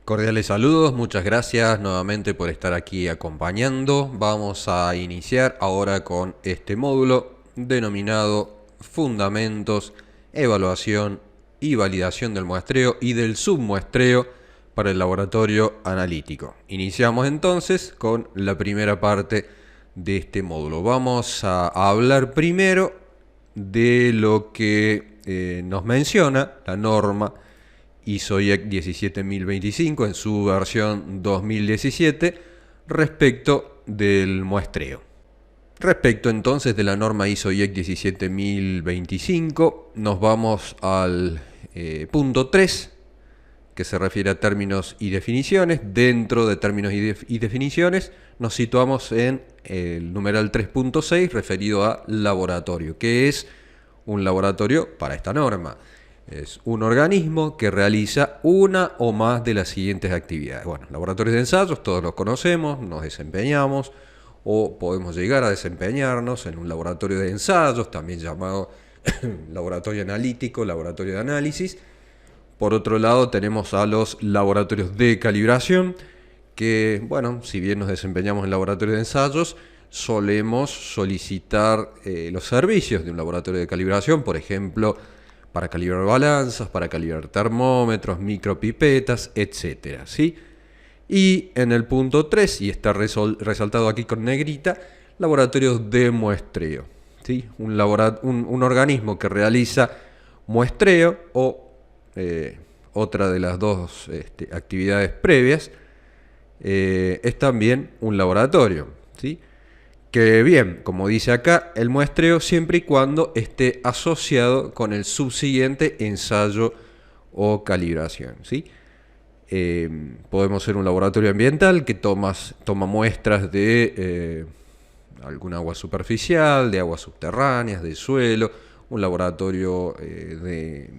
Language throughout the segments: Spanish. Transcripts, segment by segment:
Cordiales saludos, muchas gracias nuevamente por estar aquí acompañando. Vamos a iniciar ahora con este módulo denominado Fundamentos, Evaluación y Validación del Muestreo y del Submuestreo para el Laboratorio Analítico. Iniciamos entonces con la primera parte de este módulo. Vamos a hablar primero de lo que nos menciona la norma ISO/IEC 17025 en su versión 2017 respecto del muestreo. Respecto entonces de la norma ISO/IEC 17025, nos vamos al punto 3, que se refiere a términos y definiciones. Dentro de términos y definiciones nos situamos en el numeral 3.6 referido a laboratorio, que es un laboratorio para esta norma. Es un organismo que realiza una o más de las siguientes actividades. Bueno, laboratorios de ensayos, todos los conocemos, nos desempeñamos o podemos llegar a desempeñarnos en un laboratorio de ensayos, también llamado laboratorio analítico, laboratorio de análisis. Por otro lado, tenemos a los laboratorios de calibración, que, bueno, si bien nos desempeñamos en laboratorios de ensayos, solemos solicitar los servicios de un laboratorio de calibración, por ejemplo, para calibrar balanzas, para calibrar termómetros, micropipetas, etc. ¿sí? Y en el punto 3, y está resaltado aquí con negrita, laboratorios de muestreo. ¿sí? Un organismo que realiza muestreo o otra de las dos actividades previas es también un laboratorio. ¿sí? Que bien, como dice acá, el muestreo siempre y cuando esté asociado con el subsiguiente ensayo o calibración. ¿sí? Podemos ser un laboratorio ambiental que toma muestras de algún agua superficial, de aguas subterráneas, de suelo, un laboratorio de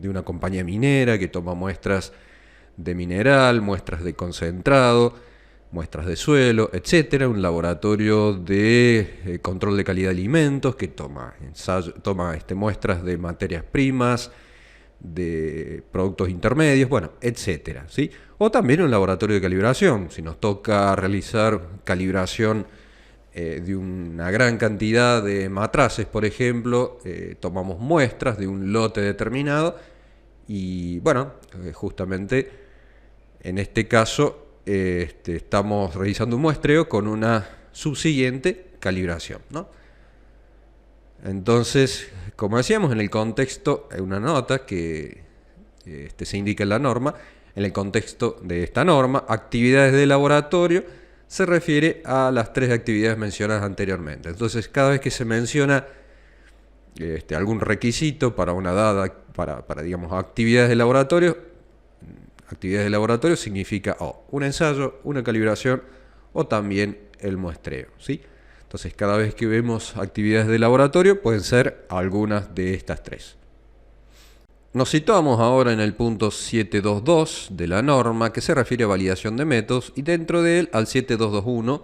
una compañía minera que toma muestras de mineral, muestras de concentrado, muestras de suelo, etcétera, un laboratorio de control de calidad de alimentos que toma muestras de materias primas, de productos intermedios, bueno, etcétera, ¿sí? O también un laboratorio de calibración, si nos toca realizar calibración de una gran cantidad de matraces, por ejemplo, tomamos muestras de un lote determinado y, bueno, justamente en este caso estamos realizando un muestreo con una subsiguiente calibración, ¿no? Entonces, como decíamos, en el contexto, hay una nota que se indica en la norma, en el contexto de esta norma, actividades de laboratorio se refiere a las tres actividades mencionadas anteriormente. Entonces, cada vez que se menciona algún requisito para una dada, para digamos, actividades de laboratorio significa un ensayo, una calibración o también el muestreo. ¿sí? Entonces, cada vez que vemos actividades de laboratorio, pueden ser algunas de estas tres. Nos situamos ahora en el punto 722 de la norma, que se refiere a validación de métodos, y dentro de él al 7221,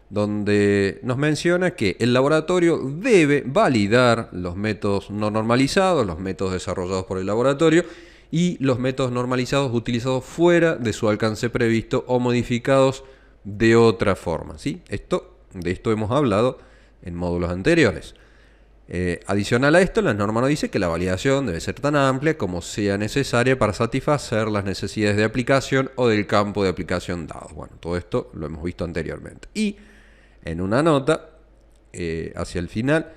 donde nos menciona que el laboratorio debe validar los métodos no normalizados, los métodos desarrollados por el laboratorio, y los métodos normalizados utilizados fuera de su alcance previsto o modificados de otra forma. ¿sí? De esto hemos hablado en módulos anteriores. Adicional a esto, la norma nos dice que la validación debe ser tan amplia como sea necesaria para satisfacer las necesidades de aplicación o del campo de aplicación dado. Bueno, todo esto lo hemos visto anteriormente. Y en una nota, hacia el final,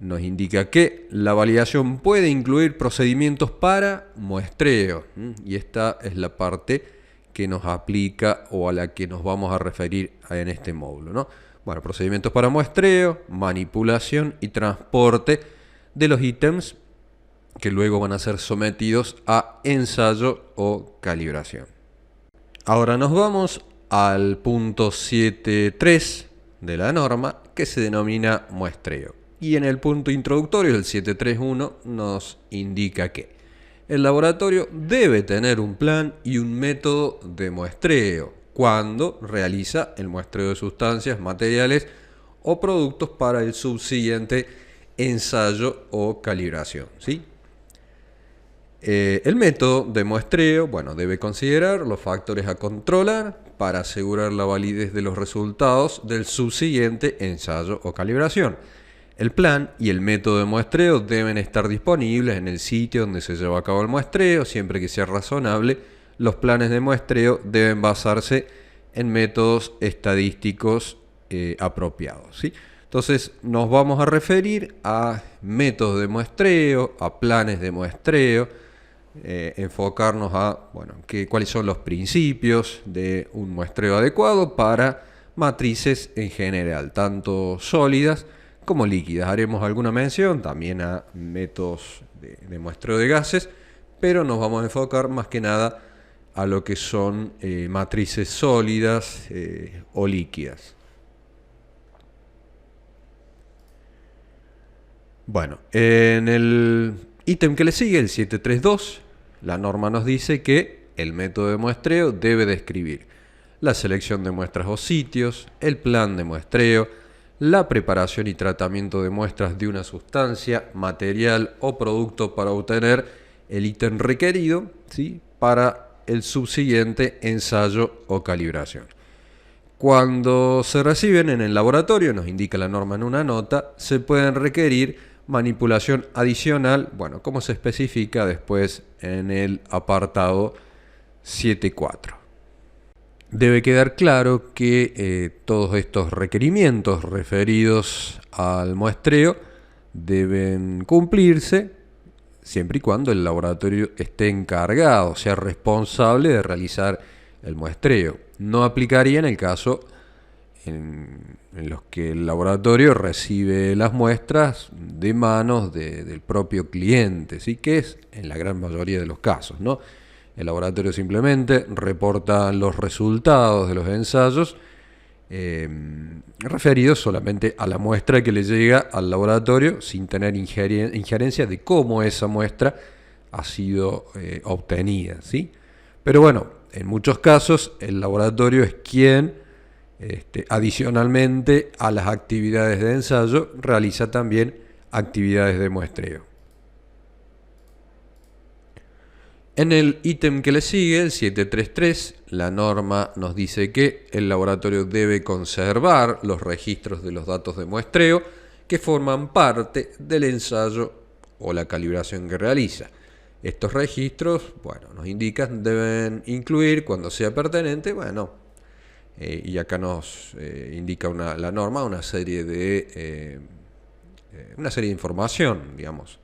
nos indica que la validación puede incluir procedimientos para muestreo. Y esta es la parte que nos aplica o a la que nos vamos a referir en este módulo, ¿no? Bueno, procedimientos para muestreo, manipulación y transporte de los ítems que luego van a ser sometidos a ensayo o calibración. Ahora nos vamos al punto 7.3 de la norma, que se denomina muestreo. Y en el punto introductorio, el 731, nos indica que el laboratorio debe tener un plan y un método de muestreo cuando realiza el muestreo de sustancias, materiales o productos para el subsiguiente ensayo o calibración. ¿sí? El método de muestreo, bueno, debe considerar los factores a controlar para asegurar la validez de los resultados del subsiguiente ensayo o calibración. El plan y el método de muestreo deben estar disponibles en el sitio donde se lleva a cabo el muestreo, siempre que sea razonable. Los planes de muestreo deben basarse en métodos estadísticos apropiados, ¿sí? Entonces nos vamos a referir a métodos de muestreo, a planes de muestreo, enfocarnos a cuáles son los principios de un muestreo adecuado para matrices en general, tanto sólidas como líquidas. Haremos alguna mención también a métodos de muestreo de gases, pero nos vamos a enfocar más que nada a lo que son matrices sólidas o líquidas. Bueno, en el ítem que le sigue, el 732, la norma nos dice que el método de muestreo debe describir la selección de muestras o sitios, el plan de muestreo, la preparación y tratamiento de muestras de una sustancia, material o producto para obtener el ítem requerido, ¿sí?, para el subsiguiente ensayo o calibración. Cuando se reciben en el laboratorio, nos indica la norma en una nota, se pueden requerir manipulación adicional, como se especifica después en el apartado 7.4. Debe quedar claro que todos estos requerimientos referidos al muestreo deben cumplirse siempre y cuando el laboratorio esté encargado, sea responsable de realizar el muestreo. No aplicaría en el caso en los que el laboratorio recibe las muestras de manos del propio cliente, ¿sí?, que es en la gran mayoría de los casos, ¿no? El laboratorio simplemente reporta los resultados de los ensayos referidos solamente a la muestra que le llega al laboratorio sin tener injerencia de cómo esa muestra ha sido obtenida, ¿sí? Pero bueno, en muchos casos el laboratorio es quien adicionalmente a las actividades de ensayo realiza también actividades de muestreo. En el ítem que le sigue, el 733, la norma nos dice que el laboratorio debe conservar los registros de los datos de muestreo que forman parte del ensayo o la calibración que realiza. Estos registros, nos indican, deben incluir, cuando sea pertinente, y acá nos indica la norma una serie de información, digamos,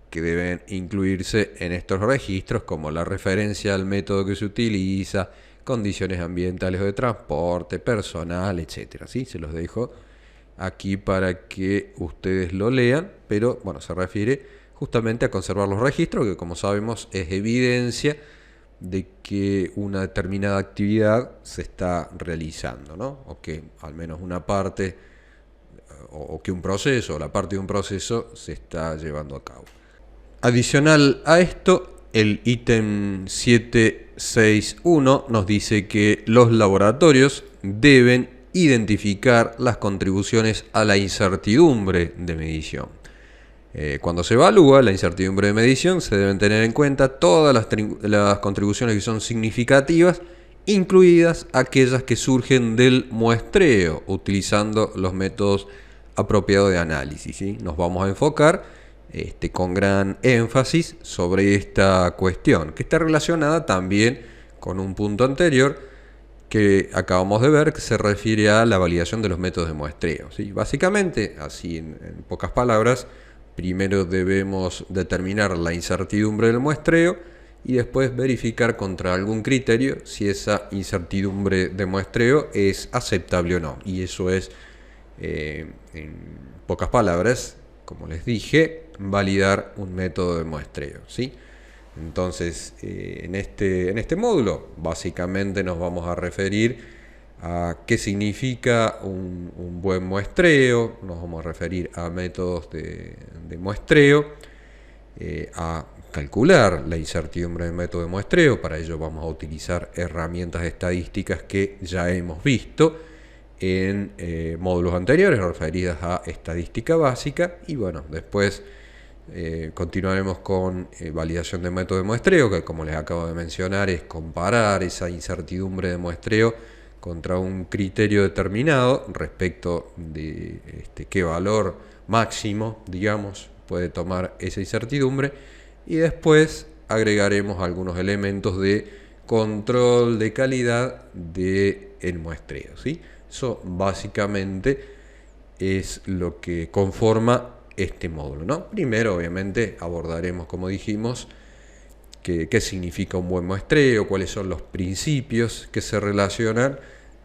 que deben incluirse en estos registros, como la referencia al método que se utiliza, condiciones ambientales o de transporte, personal, etcétera, ¿sí? Se los dejo aquí para que ustedes lo lean, pero se refiere justamente a conservar los registros, que como sabemos es evidencia de que una determinada actividad se está realizando, ¿no? O que al menos una parte, o que un proceso, o la parte de un proceso se está llevando a cabo. Adicional a esto, el ítem 761 nos dice que los laboratorios deben identificar las contribuciones a la incertidumbre de medición. Cuando se evalúa la incertidumbre de medición, se deben tener en cuenta todas las contribuciones que son significativas, incluidas aquellas que surgen del muestreo, utilizando los métodos apropiados de análisis, ¿sí? Nos vamos a enfocar con gran énfasis sobre esta cuestión, que está relacionada también con un punto anterior que acabamos de ver, que se refiere a la validación de los métodos de muestreo, ¿sí? Básicamente, así en pocas palabras, primero debemos determinar la incertidumbre del muestreo y después verificar contra algún criterio si esa incertidumbre de muestreo es aceptable o no. Y eso es, en pocas palabras, como les dije, validar un método de muestreo, ¿sí? Entonces, en este módulo, básicamente nos vamos a referir a qué significa un buen muestreo, nos vamos a referir a métodos de muestreo, a calcular la incertidumbre del método de muestreo. Para ello vamos a utilizar herramientas estadísticas que ya hemos visto en módulos anteriores referidas a estadística básica, y después Continuaremos con validación de método de muestreo, que como les acabo de mencionar es comparar esa incertidumbre de muestreo contra un criterio determinado respecto de qué valor máximo, digamos, puede tomar esa incertidumbre, y después agregaremos algunos elementos de control de calidad del muestreo, ¿sí? Eso básicamente es lo que conforma este módulo, ¿no? Primero, obviamente, abordaremos, como dijimos, qué significa un buen muestreo, cuáles son los principios que se relacionan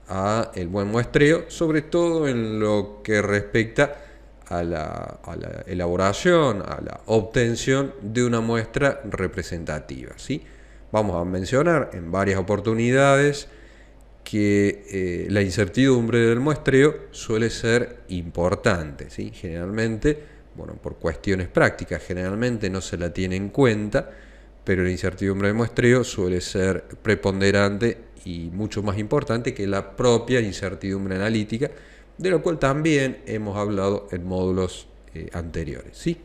a el buen muestreo, sobre todo en lo que respecta a la elaboración, a la obtención de una muestra representativa, ¿sí? Vamos a mencionar en varias oportunidades que la incertidumbre del muestreo suele ser importante, ¿sí? Generalmente, bueno, por cuestiones prácticas, generalmente no se la tiene en cuenta, pero la incertidumbre del muestreo suele ser preponderante y mucho más importante que la propia incertidumbre analítica, de lo cual también hemos hablado en módulos anteriores, ¿sí?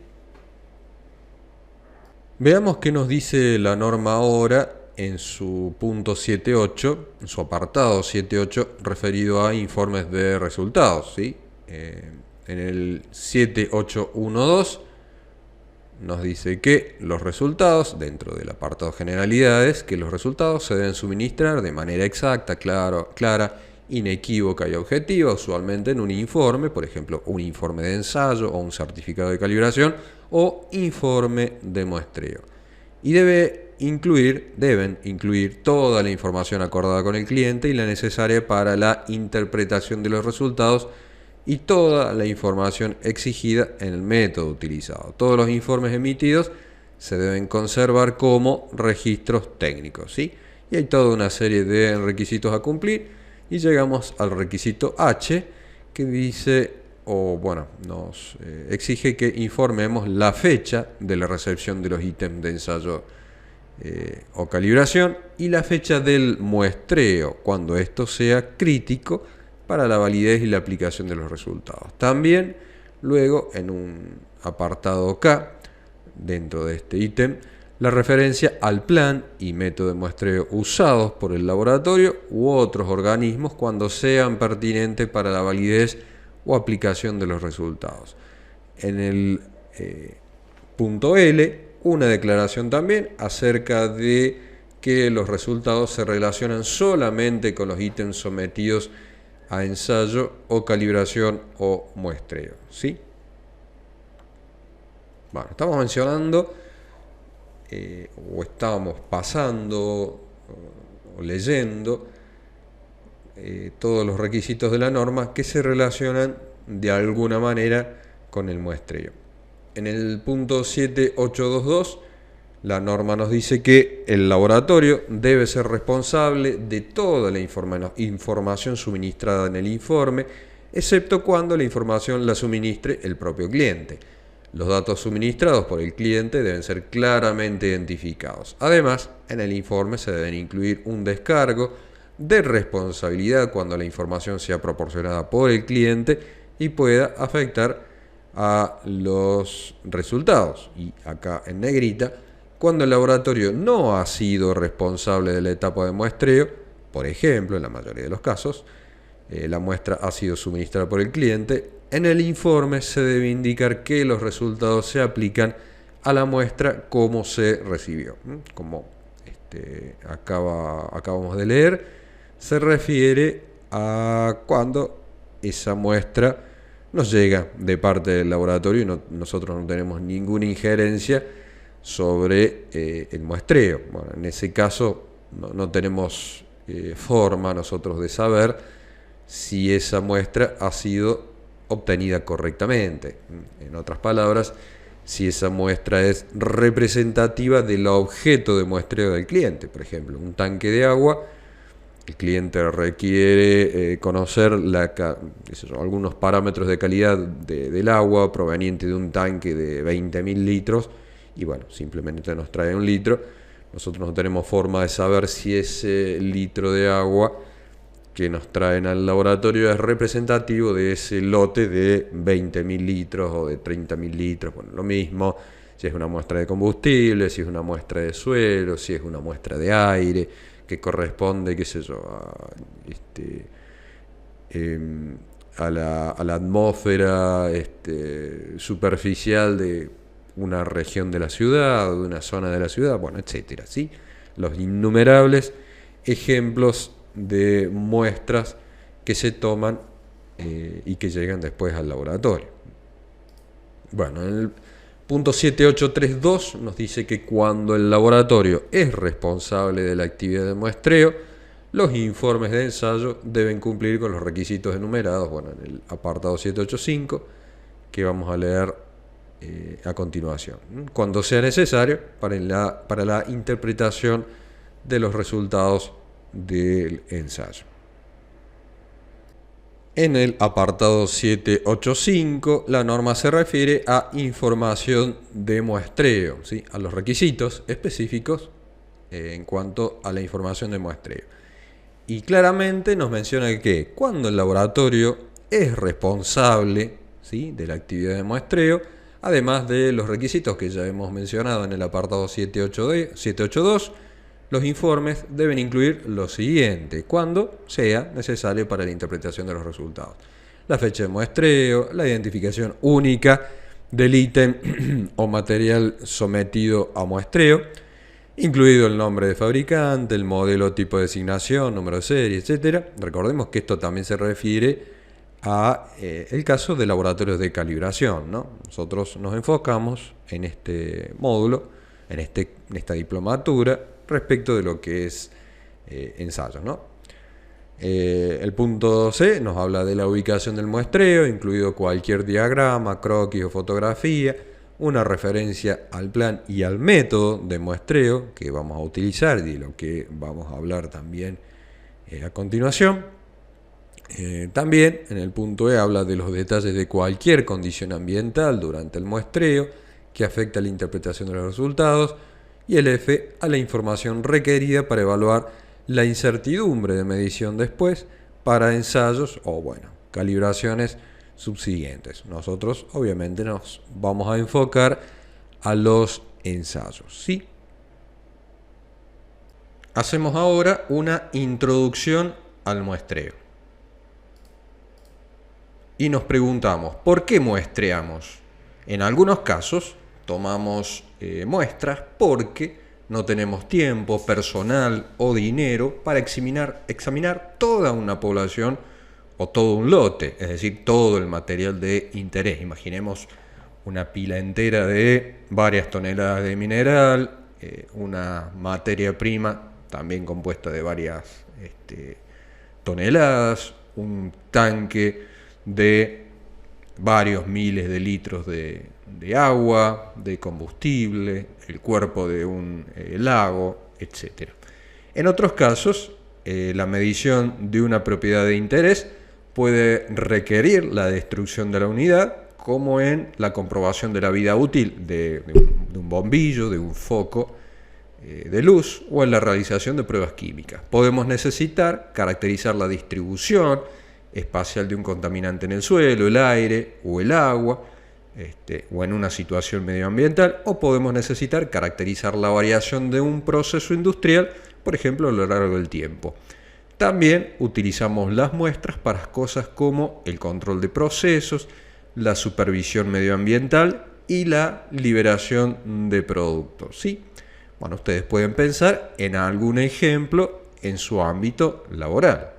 Veamos qué nos dice la norma ahora en su punto 7.8, en su apartado 7.8 referido a informes de resultados, ¿sí? En el 7.8.1.2 nos dice que los resultados, dentro del apartado generalidades, que los resultados se deben suministrar de manera exacta, clara, inequívoca y objetiva, usualmente en un informe, por ejemplo, un informe de ensayo o un certificado de calibración o informe de muestreo. Y deben incluir toda la información acordada con el cliente y la necesaria para la interpretación de los resultados y toda la información exigida en el método utilizado. Todos los informes emitidos se deben conservar como registros técnicos, ¿sí? Y hay toda una serie de requisitos a cumplir y llegamos al requisito H, que dice, nos exige que informemos la fecha de la recepción de los ítems de ensayo o calibración y la fecha del muestreo, cuando esto sea crítico para la validez y la aplicación de los resultados. También, luego, en un apartado K, dentro de este ítem, la referencia al plan y método de muestreo usados por el laboratorio u otros organismos cuando sean pertinentes para la validez o aplicación de los resultados. En el punto L, una declaración también acerca de que los resultados se relacionan solamente con los ítems sometidos a ensayo o calibración o muestreo, ¿sí? Bueno, estamos mencionando o estábamos pasando o leyendo todos los requisitos de la norma que se relacionan de alguna manera con el muestreo. En el punto 7.8.2.2 la norma nos dice que el laboratorio debe ser responsable de toda la información suministrada en el informe, excepto cuando la información la suministre el propio cliente. Los datos suministrados por el cliente deben ser claramente identificados. Además, en el informe se deben incluir un descargo de responsabilidad cuando la información sea proporcionada por el cliente y pueda afectar a los resultados. Y acá en negrita, cuando el laboratorio no ha sido responsable de la etapa de muestreo, por ejemplo, en la mayoría de los casos, la muestra ha sido suministrada por el cliente, en el informe se debe indicar que los resultados se aplican a la muestra como se recibió. Como acabamos de leer, se refiere a cuando esa muestra nos llega de parte del laboratorio y nosotros no tenemos ninguna injerencia sobre el muestreo. Bueno, en ese caso no tenemos forma nosotros de saber si esa muestra ha sido obtenida correctamente. En otras palabras, si esa muestra es representativa del objeto de muestreo del cliente. Por ejemplo, un tanque de agua, el cliente requiere conocer algunos parámetros de calidad del agua proveniente de un tanque de 20.000 litros y bueno, simplemente nos trae un litro. Nosotros no tenemos forma de saber si ese litro de agua que nos traen al laboratorio es representativo de ese lote de 20.000 litros o de 30.000 litros. Bueno, lo mismo si es una muestra de combustible, si es una muestra de suelo, si es una muestra de aire, que corresponde, qué sé yo, a la atmósfera superficial de una región de la ciudad, de una zona de la ciudad, bueno, etcétera, ¿sí? Los innumerables ejemplos de muestras que se toman y que llegan después al laboratorio. Bueno, en el punto 7832 nos dice que cuando el laboratorio es responsable de la actividad de muestreo, los informes de ensayo deben cumplir con los requisitos enumerados, bueno, en el apartado 785, que vamos a leer a continuación, cuando sea necesario para la interpretación de los resultados del ensayo. En el apartado 785, la norma se refiere a información de muestreo, ¿sí? A los requisitos específicos en cuanto a la información de muestreo. Y claramente nos menciona que cuando el laboratorio es responsable, ¿sí?, de la actividad de muestreo, además de los requisitos que ya hemos mencionado en el apartado 782, los informes deben incluir lo siguiente, cuando sea necesario para la interpretación de los resultados: la fecha de muestreo, la identificación única del ítem o material sometido a muestreo, incluido el nombre de fabricante, el modelo, tipo de designación, número de serie, etc. Recordemos que esto también se refiere a el caso de laboratorios de calibración, ¿no? Nosotros nos enfocamos en este módulo, en esta diplomatura, respecto de lo que es ensayos, ¿no? El punto C nos habla de la ubicación del muestreo, incluido cualquier diagrama, croquis o fotografía, una referencia al plan y al método de muestreo que vamos a utilizar y de lo que vamos a hablar también a continuación. También en el punto E habla de los detalles de cualquier condición ambiental durante el muestreo que afecta a la interpretación de los resultados, y el F a la información requerida para evaluar la incertidumbre de medición después para ensayos o, bueno, calibraciones subsiguientes. Nosotros obviamente nos vamos a enfocar a los ensayos, ¿sí? Hacemos ahora una introducción al muestreo. Y nos preguntamos, ¿por qué muestreamos? En algunos casos tomamos muestras porque no tenemos tiempo, personal o dinero para examinar toda una población o todo un lote, es decir, todo el material de interés. Imaginemos una pila entera de varias toneladas de mineral, una materia prima también compuesta de varias toneladas, un tanque de varios miles de litros de agua, de combustible, el cuerpo de un lago, etc. En otros casos, la medición de una propiedad de interés puede requerir la destrucción de la unidad, como en la comprobación de la vida útil de un bombillo, de un foco de luz, o en la realización de pruebas químicas. Podemos necesitar caracterizar la distribución espacial de un contaminante en el suelo, el aire o el agua, o en una situación medioambiental, o podemos necesitar caracterizar la variación de un proceso industrial, por ejemplo, a lo largo del tiempo. También utilizamos las muestras para cosas como el control de procesos, la supervisión medioambiental y la liberación de productos, ¿sí? Bueno, ustedes pueden pensar en algún ejemplo en su ámbito laboral.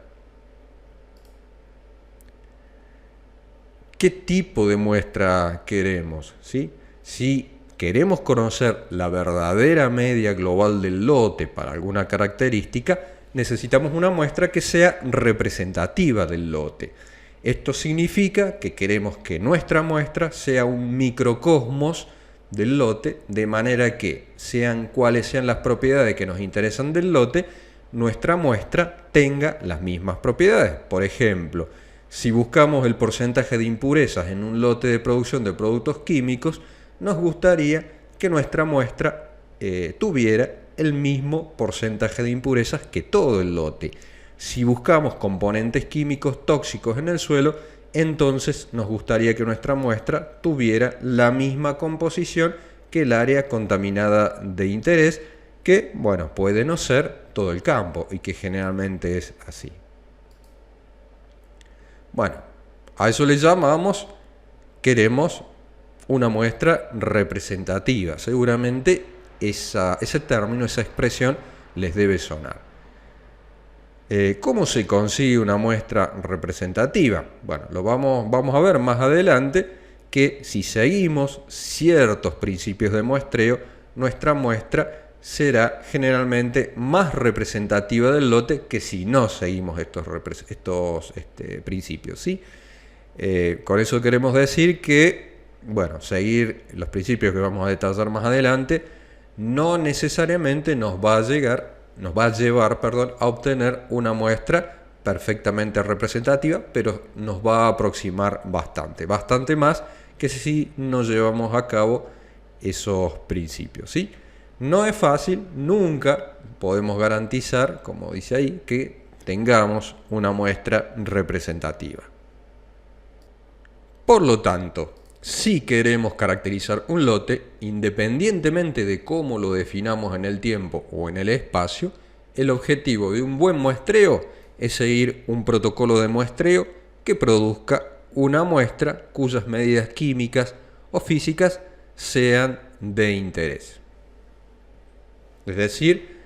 ¿Qué tipo de muestra queremos? ¿Sí? Si queremos conocer la verdadera media global del lote para alguna característica, necesitamos una muestra que sea representativa del lote. Esto significa que queremos que nuestra muestra sea un microcosmos del lote, de manera que, sean cuales sean las propiedades que nos interesan del lote, nuestra muestra tenga las mismas propiedades. Por ejemplo, si buscamos el porcentaje de impurezas en un lote de producción de productos químicos, nos gustaría que nuestra muestra tuviera el mismo porcentaje de impurezas que todo el lote. Si buscamos componentes químicos tóxicos en el suelo, entonces nos gustaría que nuestra muestra tuviera la misma composición que el área contaminada de interés, que, bueno, puede no ser todo el campo y que generalmente es así. Bueno, a eso le llamamos, queremos una muestra representativa. Seguramente ese término, esa expresión les debe sonar. ¿Cómo se consigue una muestra representativa? Bueno, lo vamos a ver más adelante, que si seguimos ciertos principios de muestreo, nuestra muestra será generalmente más representativa del lote que si no seguimos estos principios, ¿sí? Con eso queremos decir que, bueno, seguir los principios que vamos a detallar más adelante no necesariamente nos va a llevar a obtener una muestra perfectamente representativa, pero nos va a aproximar bastante más que si no llevamos a cabo esos principios, ¿sí? No es fácil, nunca podemos garantizar, como dice ahí, que tengamos una muestra representativa. Por lo tanto, si queremos caracterizar un lote, independientemente de cómo lo definamos en el tiempo o en el espacio, el objetivo de un buen muestreo es seguir un protocolo de muestreo que produzca una muestra cuyas medidas químicas o físicas sean de interés. Es decir,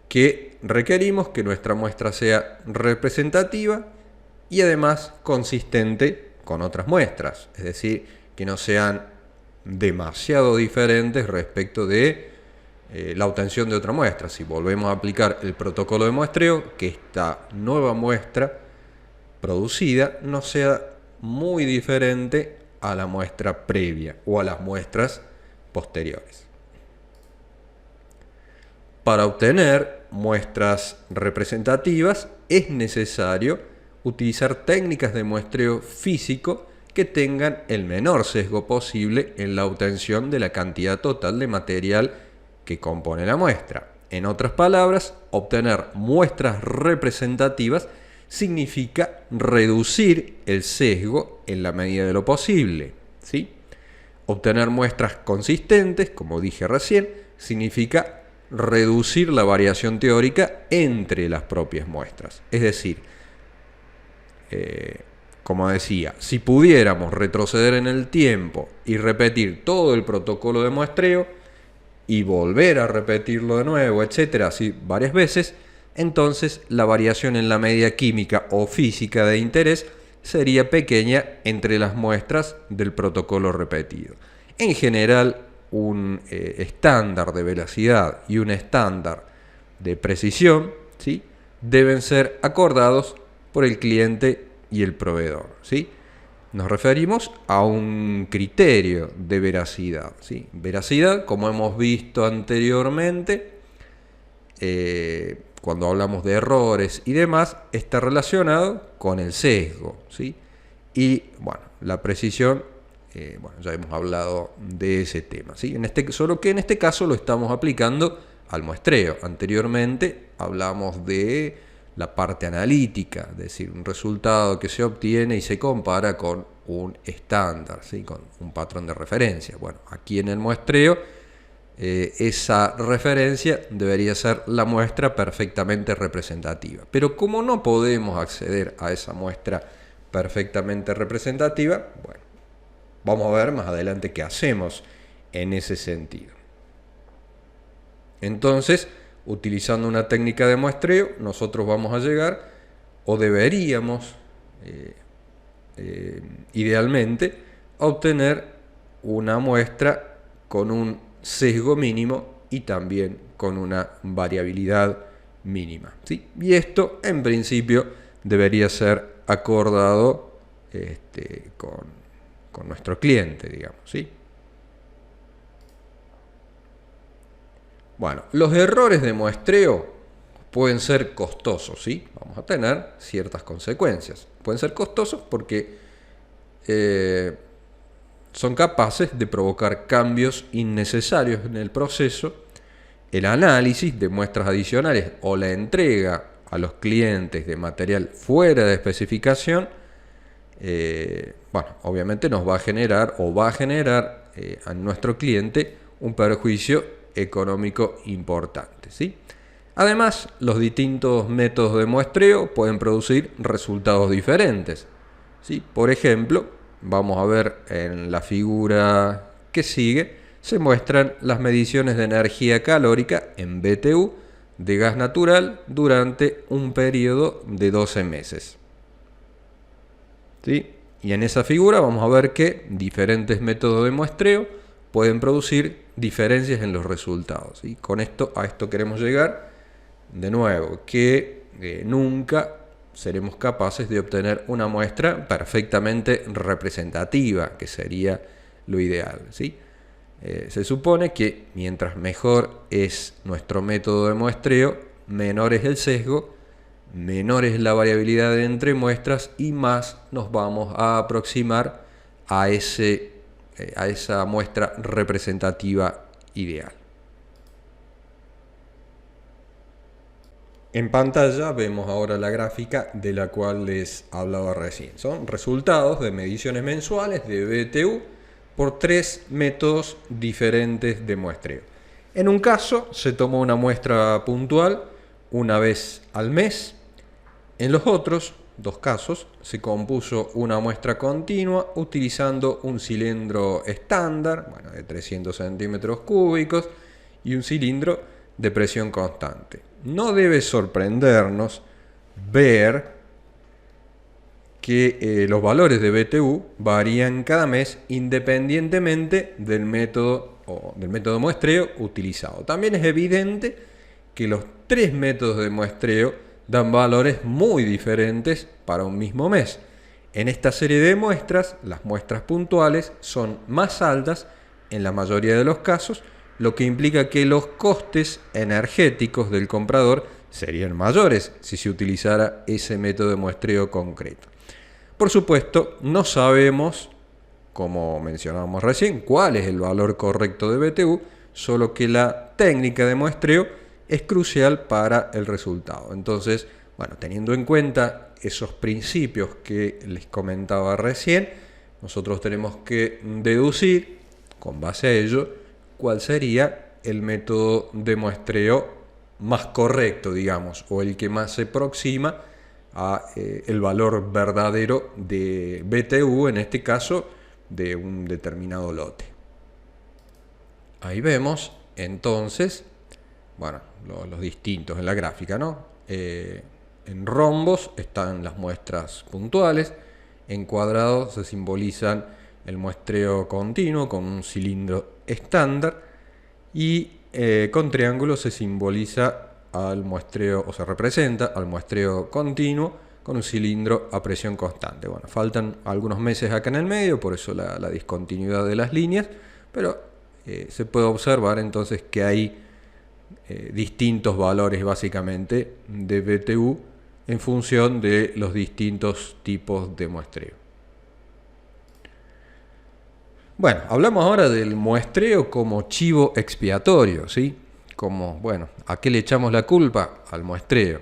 que requerimos que nuestra muestra sea representativa y además consistente con otras muestras, es decir, que no sean demasiado diferentes respecto de la obtención de otra muestra. Si volvemos a aplicar el protocolo de muestreo, que esta nueva muestra producida no sea muy diferente a la muestra previa o a las muestras posteriores. Para obtener muestras representativas es necesario utilizar técnicas de muestreo físico que tengan el menor sesgo posible en la obtención de la cantidad total de material que compone la muestra. En otras palabras, obtener muestras representativas significa reducir el sesgo en la medida de lo posible, ¿sí? Obtener muestras consistentes, como dije recién, significa reducir la variación teórica entre las propias muestras. Es decir, como decía, si pudiéramos retroceder en el tiempo y repetir todo el protocolo de muestreo y volver a repetirlo de nuevo, etcétera, así varias veces, entonces la variación en la medida química o física de interés sería pequeña entre las muestras del protocolo repetido. En general, un estándar de velocidad y un estándar de precisión, ¿sí?, deben ser acordados por el cliente y el proveedor, ¿sí? Nos referimos a un criterio de veracidad, ¿sí? Veracidad, como hemos visto anteriormente, cuando hablamos de errores y demás, está relacionado con el sesgo, ¿sí? Y bueno, la precisión, bueno, ya hemos hablado de ese tema, ¿sí? Solo que en este caso lo estamos aplicando al muestreo. Anteriormente hablamos de la parte analítica, es decir, un resultado que se obtiene y se compara con un estándar, ¿sí?, con un patrón de referencia. Bueno, aquí en el muestreo, esa referencia debería ser la muestra perfectamente representativa. Pero como no podemos acceder a esa muestra perfectamente representativa, bueno, vamos a ver más adelante qué hacemos en ese sentido. Entonces, utilizando una técnica de muestreo, nosotros vamos a llegar, o deberíamos, idealmente, a obtener una muestra con un sesgo mínimo y también con una variabilidad mínima, ¿sí? Y esto, en principio, debería ser acordado con nuestro cliente, digamos, ¿sí? Bueno, los errores de muestreo pueden ser costosos, ¿sí? Vamos a tener ciertas consecuencias. Pueden ser costosos porque son capaces de provocar cambios innecesarios en el proceso, el análisis de muestras adicionales o la entrega a los clientes de material fuera de especificación. Bueno, obviamente nos va a generar o va a generar a nuestro cliente un perjuicio económico importante, ¿sí? Además, los distintos métodos de muestreo pueden producir resultados diferentes, ¿sí? Por ejemplo, vamos a ver en la figura que sigue, se muestran las mediciones de energía calórica en BTU de gas natural durante un periodo de 12 meses. ¿Sí? Y en esa figura vamos a ver que diferentes métodos de muestreo pueden producir diferencias en los resultados. ¿Sí? A esto queremos llegar de nuevo, que nunca seremos capaces de obtener una muestra perfectamente representativa, que sería lo ideal, ¿sí? Se supone que mientras mejor es nuestro método de muestreo, menor es el sesgo, menor es la variabilidad entre muestras y más nos vamos a aproximar a esa muestra representativa ideal. En pantalla vemos ahora la gráfica de la cual les hablaba recién. Son resultados de mediciones mensuales de BTU por 3 métodos diferentes de muestreo. En un caso se tomó una muestra puntual una vez al mes. En los otros 2 casos se compuso una muestra continua utilizando un cilindro estándar, de 300 centímetros cúbicos y un cilindro de presión constante. No debe sorprendernos ver que los valores de BTU varían cada mes independientemente del método de muestreo utilizado. También es evidente que los 3 métodos de muestreo dan valores muy diferentes para un mismo mes. En esta serie de muestras, las muestras puntuales son más altas en la mayoría de los casos, lo que implica que los costes energéticos del comprador serían mayores si se utilizara ese método de muestreo concreto. Por supuesto, no sabemos, como mencionábamos recién, cuál es el valor correcto de BTU, solo que la técnica de muestreo es crucial para el resultado. Entonces, teniendo en cuenta esos principios que les comentaba recién, nosotros tenemos que deducir, con base a ello, cuál sería el método de muestreo más correcto, digamos, o el que más se aproxima a el valor verdadero de BTU, en este caso, de un determinado lote. Ahí vemos, entonces, los distintos en la gráfica, ¿no? En rombos están las muestras puntuales, en cuadrados se simbolizan el muestreo continuo con un cilindro estándar y con triángulos se simboliza al muestreo, o se representa al muestreo continuo con un cilindro a presión constante. Faltan algunos meses acá en el medio, por eso la discontinuidad de las líneas, pero se puede observar entonces que hay distintos valores básicamente de BTU en función de los distintos tipos de muestreo. Hablamos ahora del muestreo como chivo expiatorio, ¿sí? ¿A qué le echamos la culpa? Al muestreo.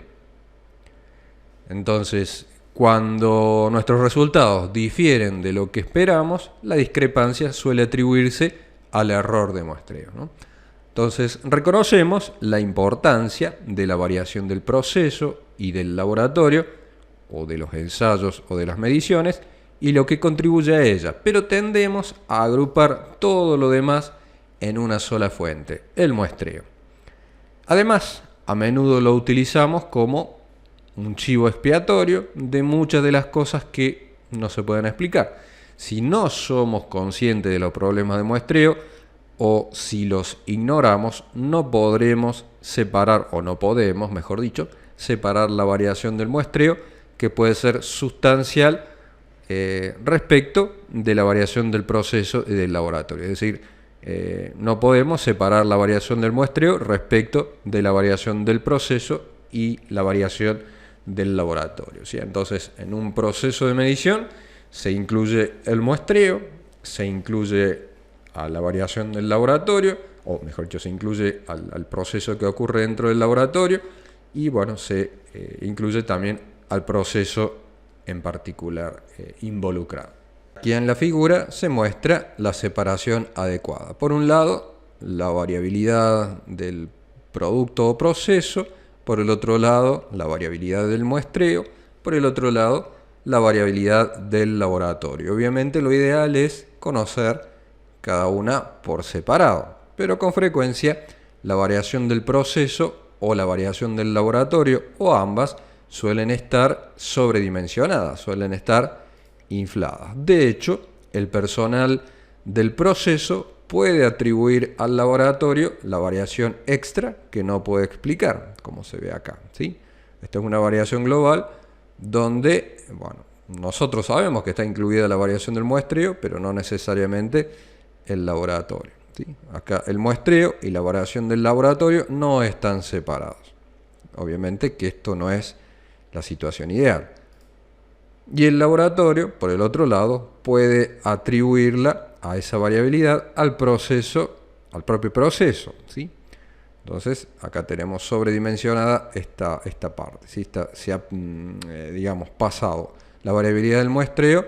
Entonces, cuando nuestros resultados difieren de lo que esperamos, la discrepancia suele atribuirse al error de muestreo, ¿no? Entonces, reconocemos la importancia de la variación del proceso y del laboratorio, o de los ensayos o de las mediciones, y lo que contribuye a ella, pero tendemos a agrupar todo lo demás en una sola fuente, el muestreo. Además, a menudo lo utilizamos como un chivo expiatorio de muchas de las cosas que no se pueden explicar. Si no somos conscientes de los problemas de muestreo o si los ignoramos, no podremos separar, o no podemos, mejor dicho, separar la variación del muestreo, que puede ser sustancial respecto de la variación del proceso y del laboratorio. Es decir, no podemos separar la variación del muestreo respecto de la variación del proceso y la variación del laboratorio, ¿sí? Entonces, en un proceso de medición se incluye el muestreo, se incluye a la variación del laboratorio, o mejor dicho, se incluye al proceso que ocurre dentro del laboratorio, y se incluye también al proceso en particular involucrado. Aquí en la figura se muestra la separación adecuada. Por un lado, la variabilidad del producto o proceso, por el otro lado la variabilidad del muestreo, por el otro lado la variabilidad del laboratorio. Obviamente lo ideal es conocer cada una por separado, pero con frecuencia la variación del proceso o la variación del laboratorio o ambas suelen estar sobredimensionadas, suelen estar infladas. De hecho, el personal del proceso puede atribuir al laboratorio la variación extra que no puede explicar, como se ve acá, ¿sí? Esta es una variación global donde, bueno, nosotros sabemos que está incluida la variación del muestreo, pero no necesariamente el laboratorio, ¿sí? Acá el muestreo y la variación del laboratorio no están separados. Obviamente que esto no es la situación ideal. Y el laboratorio, por el otro lado, puede atribuirla a esa variabilidad al proceso, al propio proceso, ¿sí? Entonces, acá tenemos sobredimensionada esta parte, ¿sí? Se ha, digamos, pasado la variabilidad del muestreo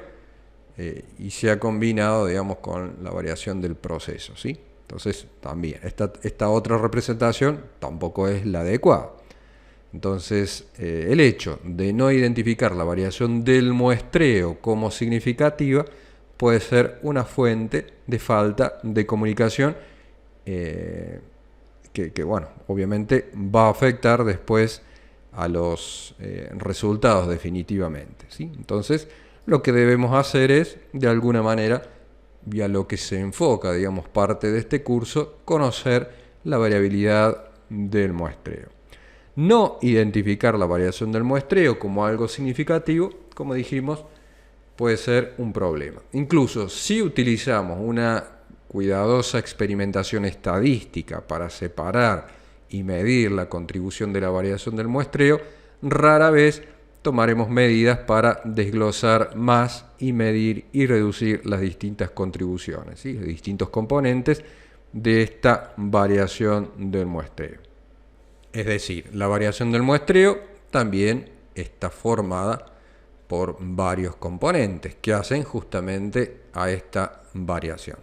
y se ha combinado, digamos, con la variación del proceso, ¿sí? Entonces, también, esta otra representación tampoco es la adecuada. Entonces, el hecho de no identificar la variación del muestreo como significativa puede ser una fuente de falta de comunicación que, bueno, obviamente va a afectar después a los resultados definitivamente, ¿sí? Entonces, lo que debemos hacer es, de alguna manera, y a lo que se enfoca, digamos, parte de este curso, conocer la variabilidad del muestreo. No identificar la variación del muestreo como algo significativo, como dijimos, puede ser un problema. Incluso si utilizamos una cuidadosa experimentación estadística para separar y medir la contribución de la variación del muestreo, rara vez tomaremos medidas para desglosar más y medir y reducir las distintas contribuciones, ¿sí? Los distintos componentes de esta variación del muestreo. Es decir, la variación del muestreo también está formada por varios componentes que hacen justamente a esta variación.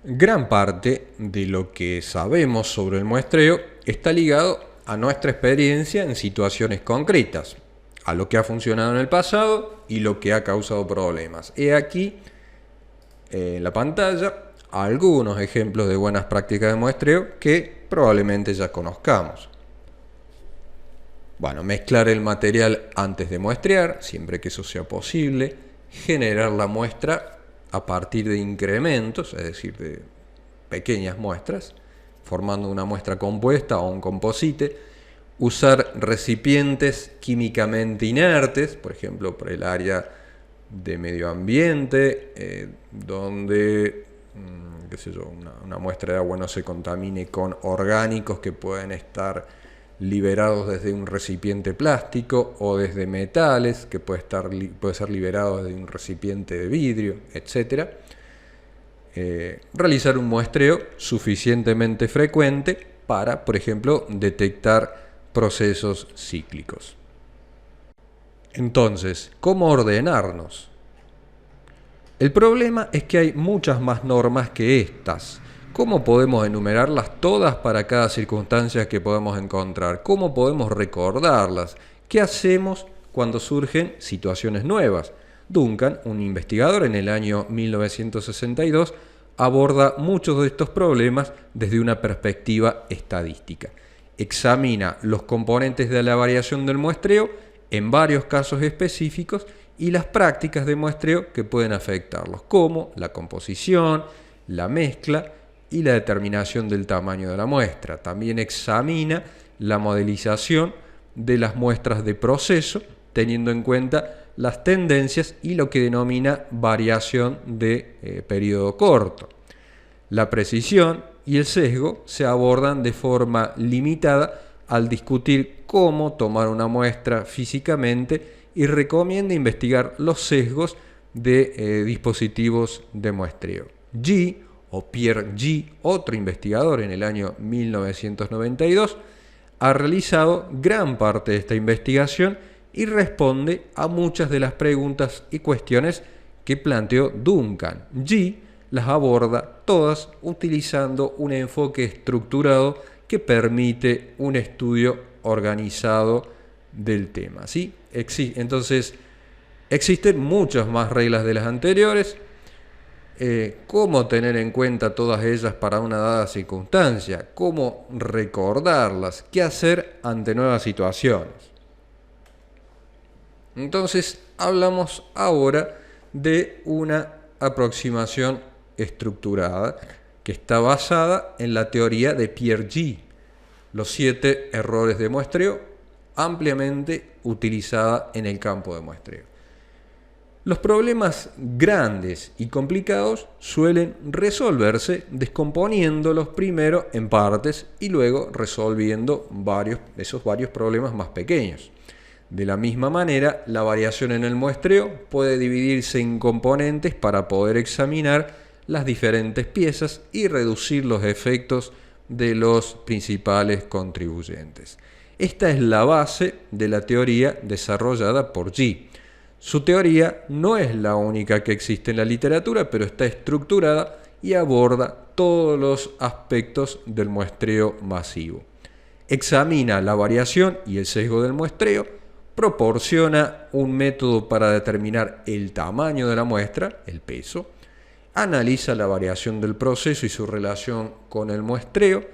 Gran parte de lo que sabemos sobre el muestreo está ligado a nuestra experiencia en situaciones concretas, a lo que ha funcionado en el pasado y lo que ha causado problemas. He aquí en la pantalla algunos ejemplos de buenas prácticas de muestreo que probablemente ya conozcamos. Bueno, mezclar el material antes de muestrear, siempre que eso sea posible. Generar la muestra a partir de incrementos, es decir, de pequeñas muestras, formando una muestra compuesta o un composite. Usar recipientes químicamente inertes, por ejemplo, por el área de medio ambiente, donde qué sé yo, una muestra de agua no se contamine con orgánicos que pueden estar liberados desde un recipiente plástico o desde metales que puede ser liberado desde un recipiente de vidrio, etc. Realizar un muestreo suficientemente frecuente para, por ejemplo, detectar procesos cíclicos. Entonces, ¿cómo ordenarnos? El problema es que hay muchas más normas que estas. ¿Cómo podemos enumerarlas todas para cada circunstancia que podemos encontrar? ¿Cómo podemos recordarlas? ¿Qué hacemos cuando surgen situaciones nuevas? Duncan, un investigador en el año 1962, aborda muchos de estos problemas desde una perspectiva estadística. Examina los componentes de la variación del muestreo en varios casos específicos y las prácticas de muestreo que pueden afectarlos, como la composición, la mezcla y la determinación del tamaño de la muestra. También examina la modelización de las muestras de proceso, teniendo en cuenta las tendencias y lo que denomina variación de periodo corto. La precisión y el sesgo se abordan de forma limitada al discutir cómo tomar una muestra físicamente y recomienda investigar los sesgos de dispositivos de muestreo. Pierre G., otro investigador en el año 1992, ha realizado gran parte de esta investigación y responde a muchas de las preguntas y cuestiones que planteó Duncan. G. las aborda todas utilizando un enfoque estructurado que permite un estudio organizado del tema, ¿sí? Entonces, existen muchas más reglas de las anteriores. Cómo tener en cuenta todas ellas para una dada circunstancia, cómo recordarlas, qué hacer ante nuevas situaciones. Entonces, hablamos ahora de una aproximación estructurada que está basada en la teoría de Pierre G. Los 7 errores de muestreo, ampliamente utilizada en el campo de muestreo. Los problemas grandes y complicados suelen resolverse descomponiéndolos primero en partes y luego resolviendo esos varios problemas más pequeños. De la misma manera, la variación en el muestreo puede dividirse en componentes para poder examinar las diferentes piezas y reducir los efectos de los principales contribuyentes. Esta es la base de la teoría desarrollada por G. Su teoría no es la única que existe en la literatura, pero está estructurada y aborda todos los aspectos del muestreo masivo. Examina la variación y el sesgo del muestreo, proporciona un método para determinar el tamaño de la muestra, el peso, analiza la variación del proceso y su relación con el muestreo,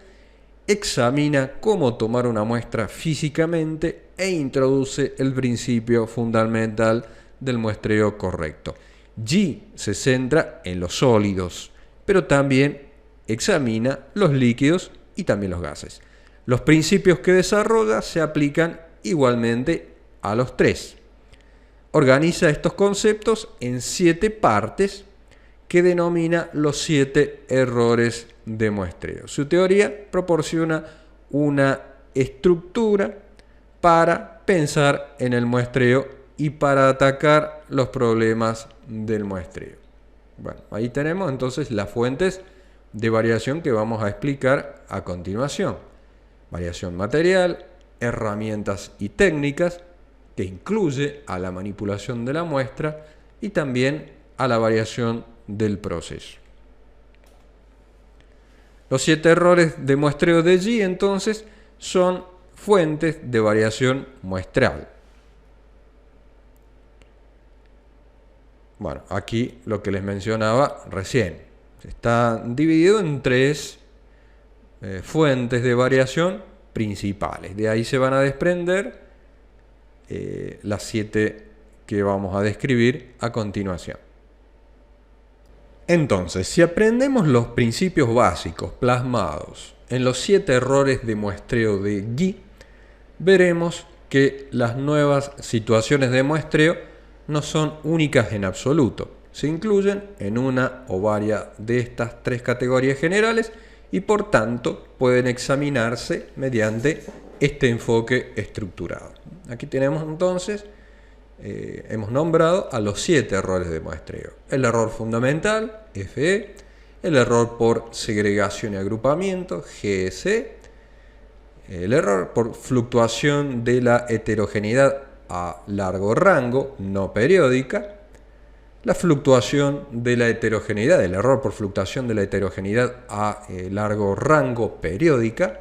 examina cómo tomar una muestra físicamente e introduce el principio fundamental del muestreo correcto. G se centra en los sólidos, pero también examina los líquidos y también los gases. Los principios que desarrolla se aplican igualmente a los 3. Organiza estos conceptos en 7 partes que denomina los 7 errores de muestreo. Su teoría proporciona una estructura para pensar en el muestreo y para atacar los problemas del muestreo. Bueno, ahí tenemos entonces las fuentes de variación que vamos a explicar a continuación. Variación material, herramientas y técnicas, que incluye a la manipulación de la muestra y también a la variación del proceso. Los 7 errores de muestreo de G entonces son fuentes de variación muestral. Bueno, aquí lo que les mencionaba recién. Está dividido en 3 fuentes de variación principales. De ahí se van a desprender las 7 que vamos a describir a continuación. Entonces, si aprendemos los principios básicos plasmados en los 7 errores de muestreo de G, veremos que las nuevas situaciones de muestreo no son únicas en absoluto. Se incluyen en una o varias de estas 3 categorías generales y por tanto pueden examinarse mediante este enfoque estructurado. Aquí tenemos entonces, hemos nombrado a los 7 errores de muestreo. El error fundamental, FE, el error por segregación y agrupamiento, GSE, el error por fluctuación de la heterogeneidad a largo rango, no periódica, la fluctuación de la heterogeneidad, el error por fluctuación de la heterogeneidad a largo rango periódica,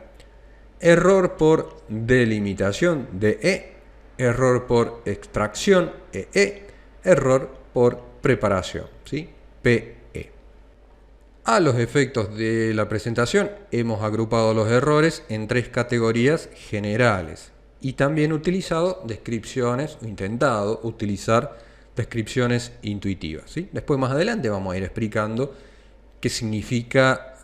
error por delimitación, DE, error por extracción, EE, error por preparación, ¿sí? PE. A los efectos de la presentación hemos agrupado los errores en 3 categorías generales y también utilizado descripciones, o intentado utilizar descripciones intuitivas, ¿sí? Después más adelante vamos a ir explicando qué significa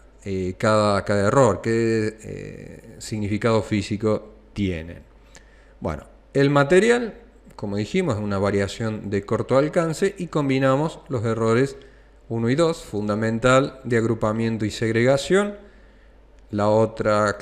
cada error, qué significado físico tienen. Bueno, el material, como dijimos, es una variación de corto alcance y combinamos los errores 1 y 2, fundamental de agrupamiento y segregación. La otra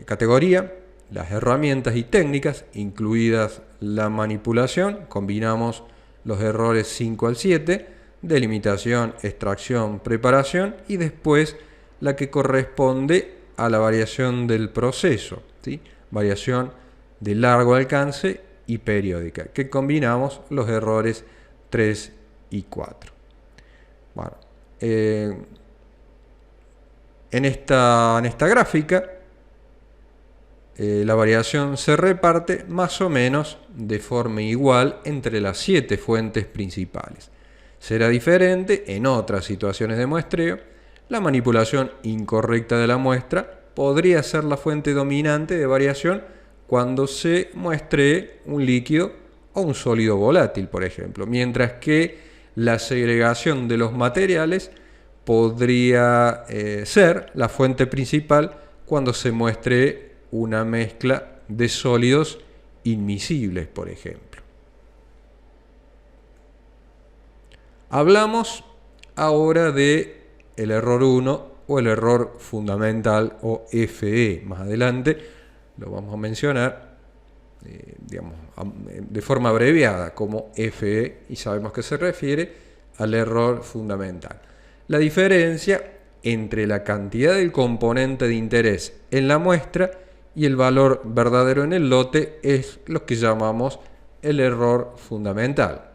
categoría, las herramientas y técnicas, incluidas la manipulación, combinamos los errores 5 al 7, delimitación, extracción, preparación y después la que corresponde a la variación del proceso, ¿sí? Variación de largo alcance y periódica, que combinamos los errores 3 y 4. Bueno, en esta gráfica, la variación se reparte más o menos de forma igual entre las 7 fuentes principales. Será diferente en otras situaciones de muestreo. La manipulación incorrecta de la muestra podría ser la fuente dominante de variación cuando se muestree un líquido o un sólido volátil, por ejemplo, mientras que la segregación de los materiales podría ser la fuente principal cuando se muestre una mezcla de sólidos inmiscibles, por ejemplo. Hablamos ahora de el error 1 o el error fundamental o FE. Más adelante lo vamos a mencionar de forma abreviada como FE y sabemos que se refiere al error fundamental. La diferencia entre la cantidad del componente de interés en la muestra y el valor verdadero en el lote es lo que llamamos el error fundamental.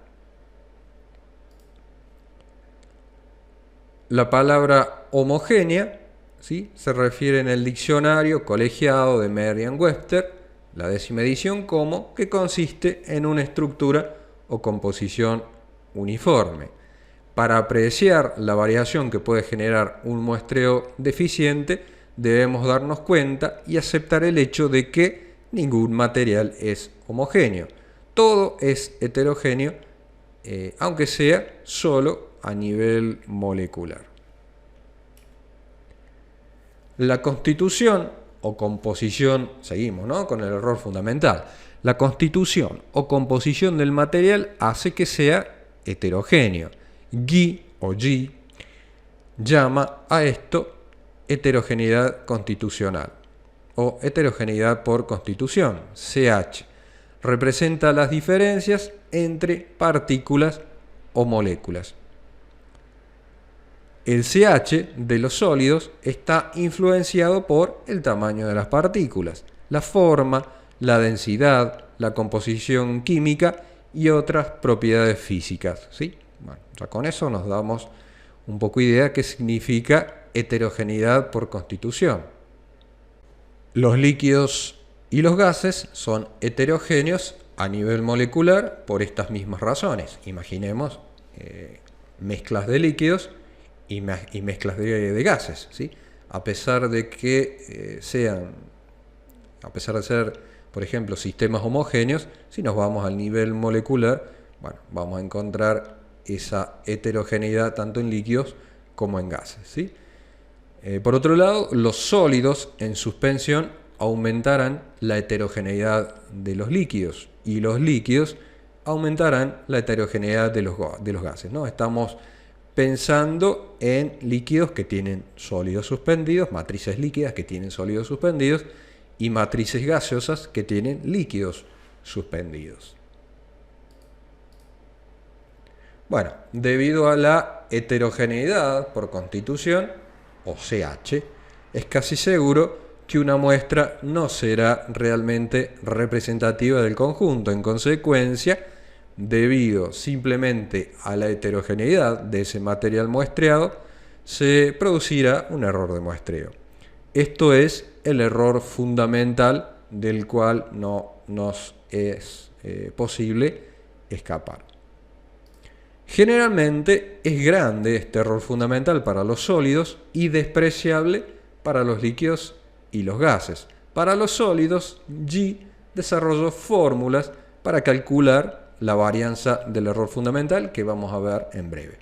La palabra homogénea, ¿sí?, se refiere en el diccionario colegiado de Merriam-Webster, la 10ª edición, como que consiste en una estructura o composición uniforme. Para apreciar la variación que puede generar un muestreo deficiente, debemos darnos cuenta y aceptar el hecho de que ningún material es homogéneo. Todo es heterogéneo, aunque sea solo a nivel molecular. La constitución o composición, seguimos, ¿no?, con el error fundamental. La constitución o composición del material hace que sea heterogéneo. Guy o G llama a esto heterogeneidad constitucional o heterogeneidad por constitución. CH representa las diferencias entre partículas o moléculas. El CH de los sólidos está influenciado por el tamaño de las partículas, la forma, la densidad, la composición química y otras propiedades físicas, ¿sí? Bueno, ya con eso nos damos un poco idea de qué significa heterogeneidad por constitución. Los líquidos y los gases son heterogéneos a nivel molecular por estas mismas razones. Imaginemos mezclas de líquidos y mezclas de gases, ¿sí? A pesar de que a pesar de ser, por ejemplo, sistemas homogéneos, si nos vamos al nivel molecular, bueno, vamos a encontrar esa heterogeneidad tanto en líquidos como en gases, ¿sí? Por otro lado, los sólidos en suspensión aumentarán la heterogeneidad de los líquidos y los líquidos aumentarán la heterogeneidad de los gases, ¿no? Estamos pensando en líquidos que tienen sólidos suspendidos, matrices líquidas que tienen sólidos suspendidos y matrices gaseosas que tienen líquidos suspendidos. Bueno, debido a la heterogeneidad por constitución, o CH, es casi seguro que una muestra no será realmente representativa del conjunto. En consecuencia, debido simplemente a la heterogeneidad de ese material muestreado, se producirá un error de muestreo. Esto es el error fundamental del cual no nos es posible escapar. Generalmente es grande este error fundamental para los sólidos y despreciable para los líquidos y los gases. Para los sólidos, G desarrolló fórmulas para calcular la varianza del error fundamental que vamos a ver en breve.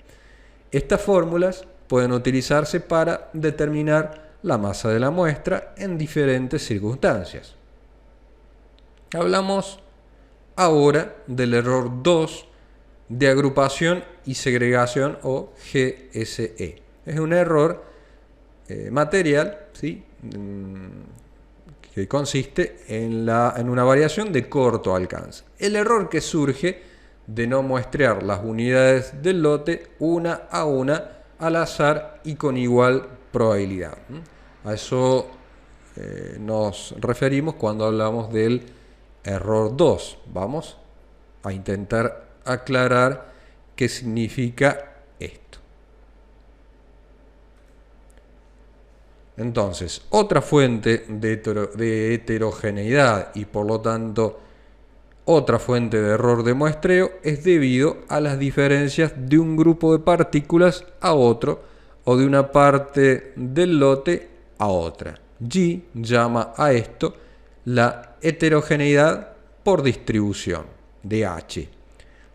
Estas fórmulas pueden utilizarse para determinar la masa de la muestra en diferentes circunstancias. Hablamos ahora del error 2 de agrupación y segregación o GSE. Es un error material, ¿sí?, que consiste en una variación de corto alcance. El error que surge de no muestrear las unidades del lote una a una al azar y con igual probabilidad. A eso nos referimos cuando hablamos del error 2. Vamos a intentar aclarar qué significa esto. Entonces, otra fuente de heterogeneidad y por lo tanto otra fuente de error de muestreo es debido a las diferencias de un grupo de partículas a otro o de una parte del lote a otra. G llama a esto la heterogeneidad por distribución, de H.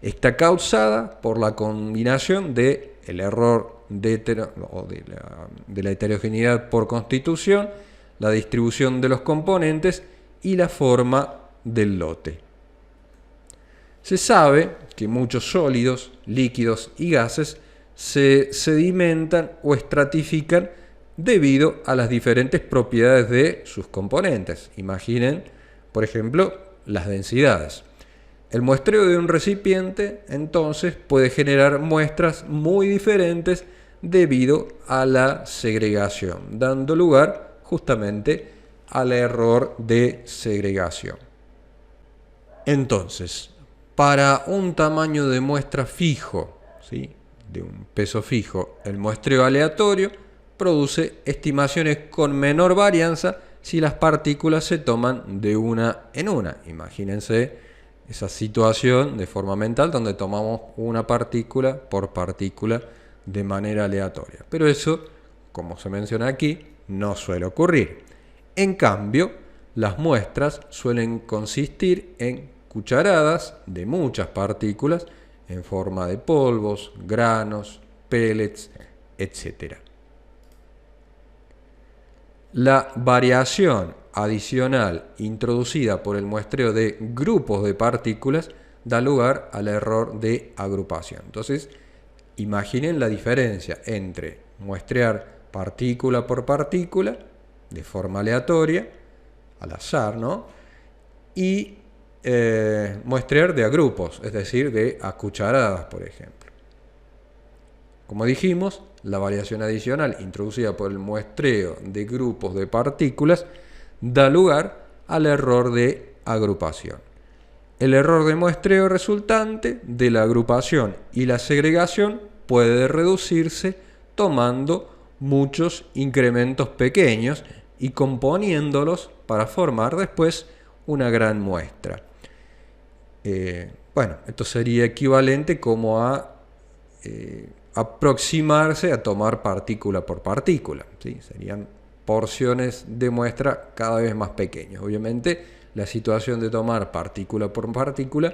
Está causada por la combinación del error de la heterogeneidad por constitución, la distribución de los componentes y la forma del lote. Se sabe que muchos sólidos, líquidos y gases se sedimentan o estratifican debido a las diferentes propiedades de sus componentes. Imaginen, por ejemplo, las densidades. El muestreo de un recipiente, entonces, puede generar muestras muy diferentes debido a la segregación, dando lugar justamente al error de segregación. Entonces, para un tamaño de muestra fijo, ¿sí?, de un peso fijo, el muestreo aleatorio produce estimaciones con menor varianza si las partículas se toman de una en una. Imagínense esa situación de forma mental donde tomamos una partícula por partícula de manera aleatoria. Pero eso, como se menciona aquí, no suele ocurrir. En cambio, las muestras suelen consistir en cucharadas de muchas partículas en forma de polvos, granos, pellets, etc. La variación adicional introducida por el muestreo de grupos de partículas da lugar al error de agrupación. Entonces, imaginen la diferencia entre muestrear partícula por partícula de forma aleatoria, al azar, ¿no?, y muestrear de a grupos, es decir, de a cucharadas, por ejemplo. Como dijimos, la variación adicional introducida por el muestreo de grupos de partículas da lugar al error de agrupación. El error de muestreo resultante de la agrupación y la segregación puede reducirse tomando muchos incrementos pequeños y componiéndolos para formar después una gran muestra. Esto sería equivalente como a aproximarse a tomar partícula por partícula, ¿sí? Serían porciones de muestra cada vez más pequeñas. Obviamente, la situación de tomar partícula por partícula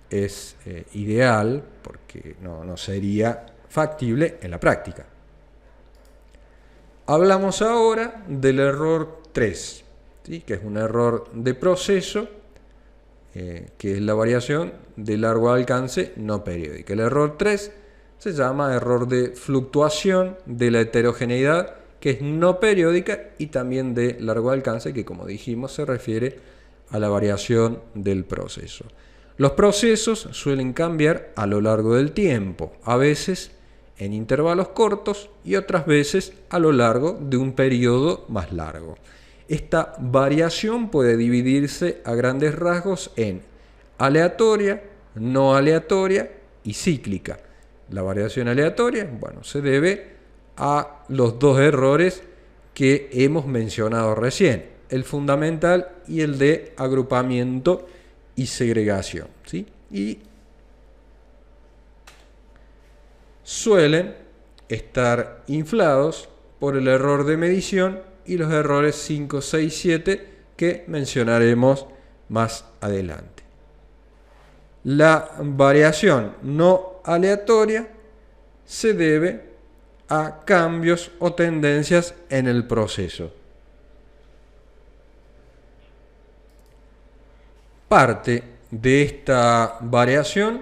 es ideal porque no sería factible en la práctica. Hablamos ahora del error 3, ¿sí?, que es un error de proceso, que es la variación de largo alcance no periódica. El error 3 se llama error de fluctuación de la heterogeneidad, que es no periódica, y también de largo alcance, que, como dijimos, se refiere a la variación del proceso. Los procesos suelen cambiar a lo largo del tiempo, a veces en intervalos cortos y otras veces a lo largo de un periodo más largo. Esta variación puede dividirse a grandes rasgos en aleatoria, no aleatoria y cíclica. La variación aleatoria, se debe a los dos errores que hemos mencionado recién, el fundamental y el de agrupamiento y segregación, ¿sí? Y suelen estar inflados por el error de medición y los errores 5, 6, 7 que mencionaremos más adelante. La variación no aleatoria se debe a cambios o tendencias en el proceso. Parte de esta variación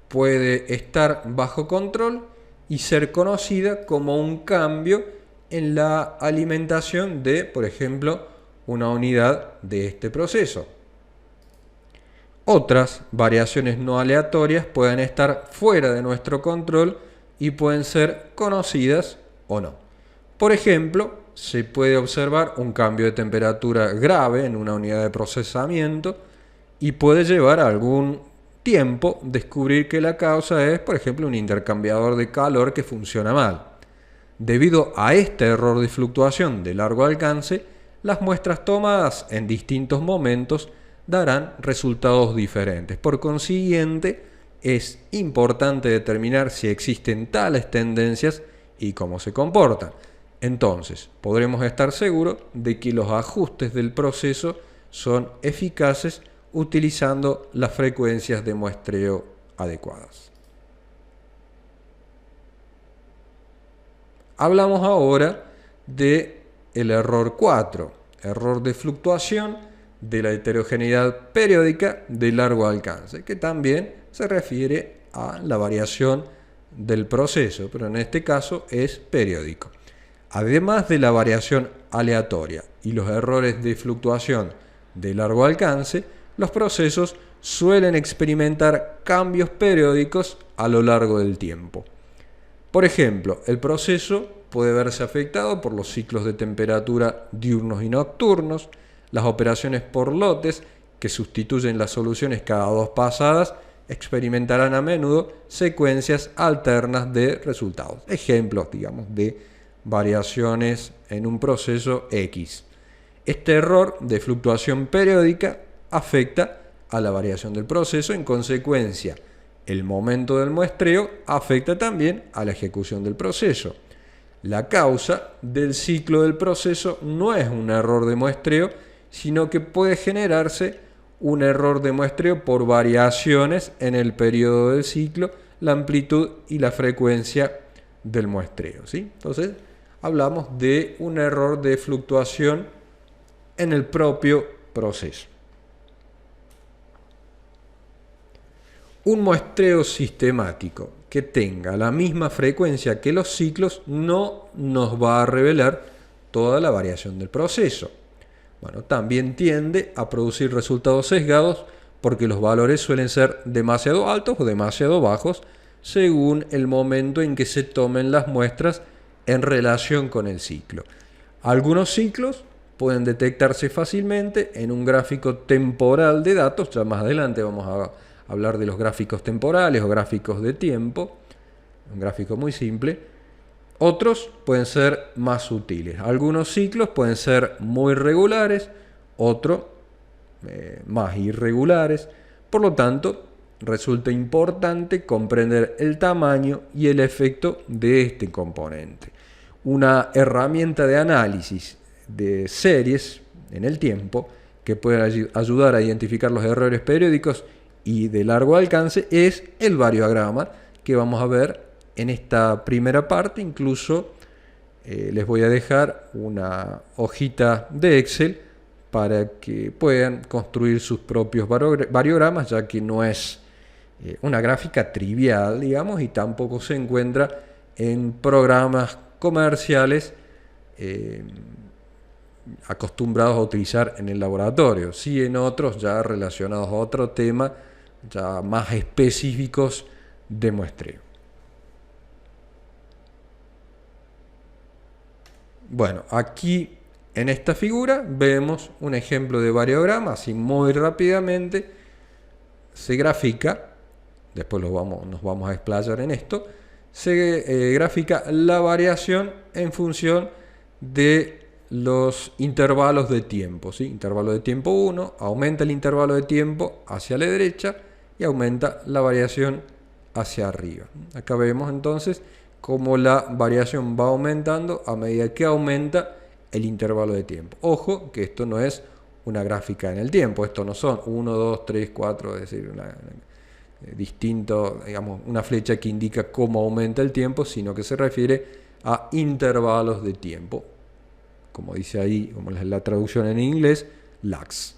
puede estar bajo control y ser conocida como un cambio en la alimentación de, por ejemplo, una unidad de este proceso. Otras variaciones no aleatorias pueden estar fuera de nuestro control y pueden ser conocidas o no. Por ejemplo, se puede observar un cambio de temperatura grave en una unidad de procesamiento y puede llevar algún tiempo descubrir que la causa es, por ejemplo, un intercambiador de calor que funciona mal. Debido a este error de fluctuación de largo alcance, las muestras tomadas en distintos momentos darán resultados diferentes. Por consiguiente, es importante determinar si existen tales tendencias y cómo se comportan. Entonces, podremos estar seguros de que los ajustes del proceso son eficaces utilizando las frecuencias de muestreo adecuadas. Hablamos ahora del error 4, error de fluctuación de la heterogeneidad periódica de largo alcance, que también se refiere a la variación del proceso, pero en este caso es periódico. Además de la variación aleatoria y los errores de fluctuación de largo alcance, los procesos suelen experimentar cambios periódicos a lo largo del tiempo. Por ejemplo, el proceso puede verse afectado por los ciclos de temperatura diurnos y nocturnos, las operaciones por lotes, que sustituyen las soluciones cada 2 pasadas, experimentarán a menudo secuencias alternas de resultados. Ejemplos, digamos, de variaciones en un proceso X. Este error de fluctuación periódica afecta a la variación del proceso. En consecuencia, el momento del muestreo afecta también a la ejecución del proceso. La causa del ciclo del proceso no es un error de muestreo, sino que puede generarse un error de muestreo por variaciones en el periodo del ciclo, la amplitud y la frecuencia del muestreo, ¿sí? Entonces, hablamos de un error de fluctuación en el propio proceso. Un muestreo sistemático que tenga la misma frecuencia que los ciclos no nos va a revelar toda la variación del proceso. Bueno, también tiende a producir resultados sesgados porque los valores suelen ser demasiado altos o demasiado bajos según el momento en que se tomen las muestras en relación con el ciclo. Algunos ciclos pueden detectarse fácilmente en un gráfico temporal de datos. Ya más adelante vamos a hablar de los gráficos temporales o gráficos de tiempo, un gráfico muy simple. Otros pueden ser más sutiles. Algunos ciclos pueden ser muy regulares, otros más irregulares. Por lo tanto, resulta importante comprender el tamaño y el efecto de este componente. Una herramienta de análisis de series en el tiempo que puede ayudar a identificar los errores periódicos y de largo alcance es el variograma, que vamos a ver en esta primera parte. Incluso les voy a dejar una hojita de Excel para que puedan construir sus propios variogramas, ya que no es una gráfica trivial, digamos, y tampoco se encuentra en programas comerciales acostumbrados a utilizar en el laboratorio, sí en otros ya relacionados a otro tema, ya más específicos de muestreo. Bueno, aquí en esta figura vemos un ejemplo de variograma, así muy rápidamente se grafica, después nos vamos a explayar en esto, se grafica la variación en función de los intervalos de tiempo, ¿sí? Intervalo de tiempo 1, aumenta el intervalo de tiempo hacia la derecha y aumenta la variación hacia arriba. Acá vemos entonces cómo la variación va aumentando a medida que aumenta el intervalo de tiempo. Ojo que esto no es una gráfica en el tiempo, esto no son 1, 2, 3, 4, es decir, distinto, digamos, una flecha que indica cómo aumenta el tiempo, sino que se refiere a intervalos de tiempo, como dice ahí, como es la traducción en inglés, lags.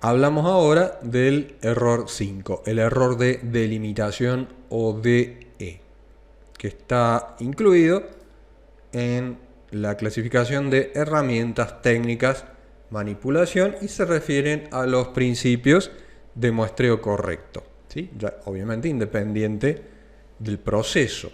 Hablamos ahora del error 5, el error de delimitación o DE, que está incluido en la clasificación de herramientas técnicas manipulación y se refieren a los principios de muestreo correcto, ¿sí? Ya, obviamente independiente del proceso.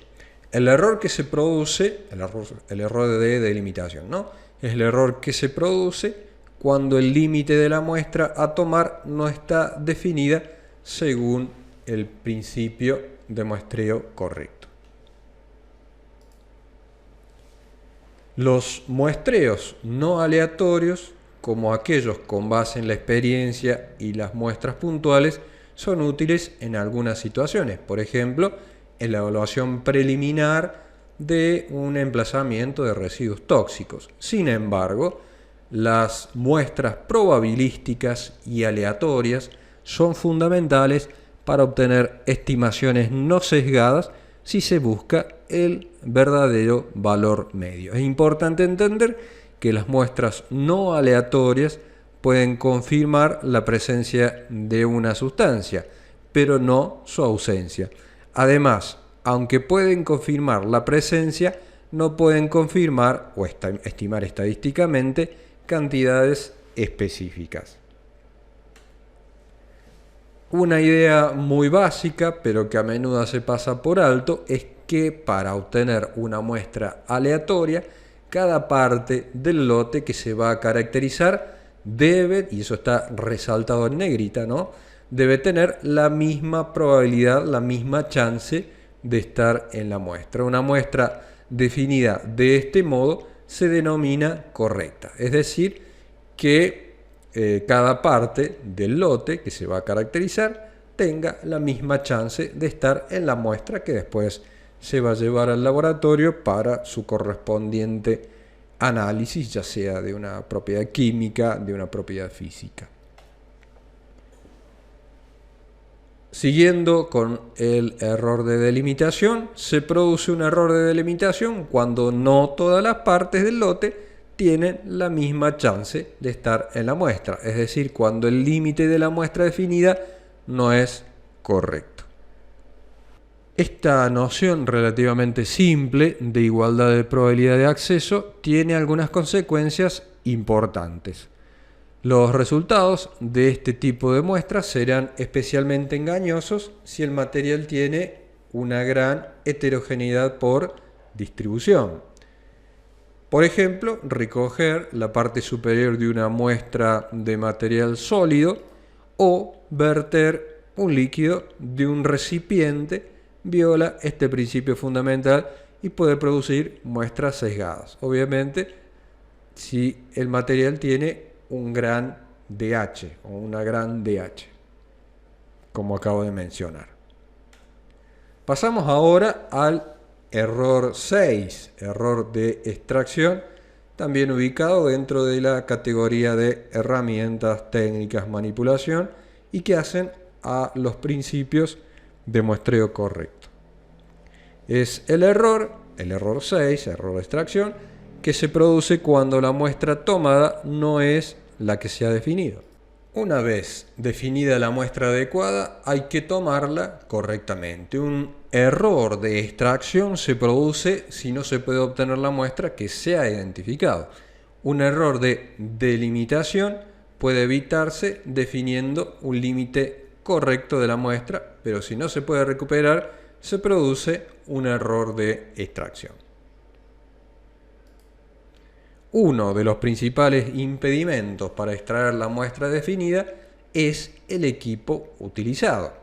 El error que se produce, el error de delimitación, ¿no? Es el error que se produce cuando el límite de la muestra a tomar no está definida según el principio de muestreo correcto. Los muestreos no aleatorios, como aquellos con base en la experiencia y las muestras puntuales, son útiles en algunas situaciones. Por ejemplo, en la evaluación preliminar de un emplazamiento de residuos tóxicos. Sin embargo, las muestras probabilísticas y aleatorias son fundamentales para obtener estimaciones no sesgadas si se busca el verdadero valor medio. Es importante entender que las muestras no aleatorias pueden confirmar la presencia de una sustancia, pero no su ausencia. Además, aunque pueden confirmar la presencia, no pueden confirmar o estimar estadísticamente cantidades específicas. Una idea muy básica, pero que a menudo se pasa por alto, es que para obtener una muestra aleatoria, cada parte del lote que se va a caracterizar debe, y eso está resaltado en negrita, ¿no?, debe tener la misma probabilidad, la misma chance de estar en la muestra. Una muestra definida de este modo se denomina correcta, es decir, que cada parte del lote que se va a caracterizar tenga la misma chance de estar en la muestra que después se va a llevar al laboratorio para su correspondiente análisis, ya sea de una propiedad química, de una propiedad física. Siguiendo con el error de delimitación, se produce un error de delimitación cuando no todas las partes del lote tienen la misma chance de estar en la muestra, es decir, cuando el límite de la muestra definida no es correcto. Esta noción relativamente simple de igualdad de probabilidad de acceso tiene algunas consecuencias importantes. Los resultados de este tipo de muestras serán especialmente engañosos si el material tiene una gran heterogeneidad por distribución. Por ejemplo, recoger la parte superior de una muestra de material sólido o verter un líquido de un recipiente viola este principio fundamental y puede producir muestras sesgadas. Obviamente, si el material tiene un gran DH o una gran DH, como acabo de mencionar. Pasamos ahora al error 6, error de extracción, también ubicado dentro de la categoría de herramientas técnicas manipulación y que hacen a los principios de muestreo correcto. Es el error 6, error de extracción, que se produce cuando la muestra tomada no es la que se ha definido. Una vez definida la muestra adecuada, hay que tomarla correctamente. Un error de extracción se produce si no se puede obtener la muestra que se ha identificado. Un error de delimitación puede evitarse definiendo un límite correcto de la muestra, pero si no se puede recuperar, se produce un error de extracción. Uno de los principales impedimentos para extraer la muestra definida es el equipo utilizado.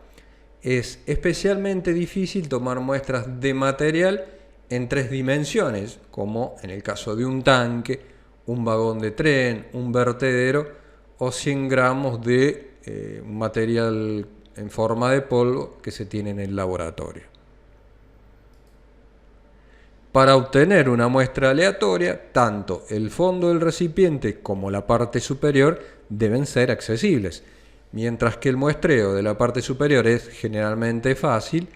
Es especialmente difícil tomar muestras de material en 3 dimensiones, como en el caso de un tanque, un vagón de tren, un vertedero o 100 gramos de material en forma de polvo que se tiene en el laboratorio. Para obtener una muestra aleatoria, tanto el fondo del recipiente como la parte superior deben ser accesibles, mientras que el muestreo de la parte superior es generalmente fácil